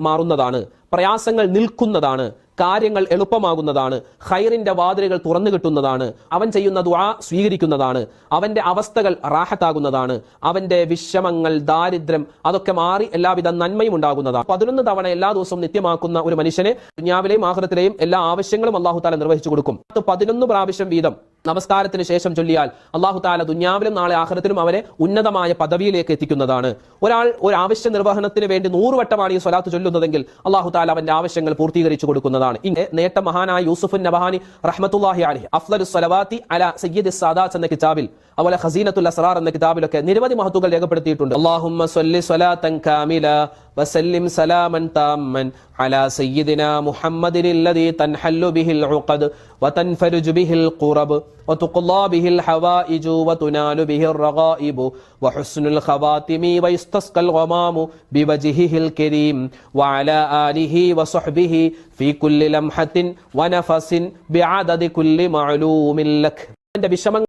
മാറുന്നതാണ്, പ്രയാസങ്ങൾ നിൽക്കുന്നതാണ്, കാര്യങ്ങൾ എളുപ്പമാകുന്നതാണ്, ഖൈറിന്റെ വാതിലുകൾ തുറന്നു കിട്ടുന്നതാണ്, അവൻ ചെയ്യുന്ന ദുആ സ്വീകരിക്കുന്നതാണ്, അവന്റെ അവസ്ഥകൾ റാഹത്താകുന്നതാണ്, അവന്റെ വിഷമങ്ങൾ, ദാരിദ്ര്യം അതൊക്കെ മാറി എല്ലാവിധ നന്മയും ഉണ്ടാകുന്നതാണ്. 11 തവണ എല്ലാ ദിവസവും നിത്യമാക്കുന്ന ഒരു മനുഷ്യനെ ദുനിയാവിലെയും ആഖിറത്തിലെയും എല്ലാ ആവശ്യങ്ങളും അല്ലാഹു തആല നിർവഹിച്ചു കൊടുക്കും. 11 പ്രാവശ്യം വീതം നമസ്കാരത്തിന് ശേഷം ചൊല്ലിയാൽ അല്ലാഹു തആല ദുനിയാവിലും നാളെ ആഖിറത്തിലും അവനെ ഉന്നതമായ പദവിയിലേക്ക് എത്തിക്കുന്നതാണ്. ഒരാൾ ഒരു ആവശ്യ നിർവഹണത്തിന് വേണ്ടി 100 വട്ടമാണ് ഈ സ്വലാത്ത് ചൊല്ലുന്നതെങ്കിൽ അല്ലാഹു തആല അവന്റെ ആവശ്യങ്ങൾ പൂർത്തീകരിച്ചു കൊടുക്കുന്നതാണ്. ഇങ്ങനെ നേട്ടം മഹാനായ യൂസുഫ് നബഹാനി റഹ്മത്തുള്ളാഹി അലൈഹി അഫ്ളലുസ് സ്വലവാത്തി അലാ സയ്യിദിസ് സാദാത്ത് എന്ന കിതാബിൽ, അതുപോലെ ഖസീനത്തുൽ അസ്റാർ എന്ന കിതാബിലൊക്കെ നിരവധി മഹത്തുകൾ രേഖപ്പെടുത്തിയിട്ടുണ്ട്. അല്ലാഹുമ്മ സ്വല്ലി സ്വലാത്തൻ കാമില വസല്ലിം സലാമൻ താമ്മൻ അലാ സയ്യിദിനാ മുഹമ്മദിനില്ലദീ തൻഹല്ലു ബിഹിൽ ഉഖദ് വതൻഫരുജു ബിഹിൽ ഖുറബ് വതുഖ്ലാ ബിഹിൽ ഹവായിജു വതുനാലു ബിഹിർ റഗായിബു വഹുസ്നുൽ ഖവാതിമി വയസ്തസ്ഖൽ ഗമാമു ബിവജ്ഹിഹിൽ കരീം വഅലാ ആലിഹി വസഹ്ബിഹി ഫീ കുല്ലി ലംഹത്തിൻ വനഫസിൻ ബിഅദദി കുല്ലി മഅലൂമിൻ ലക്.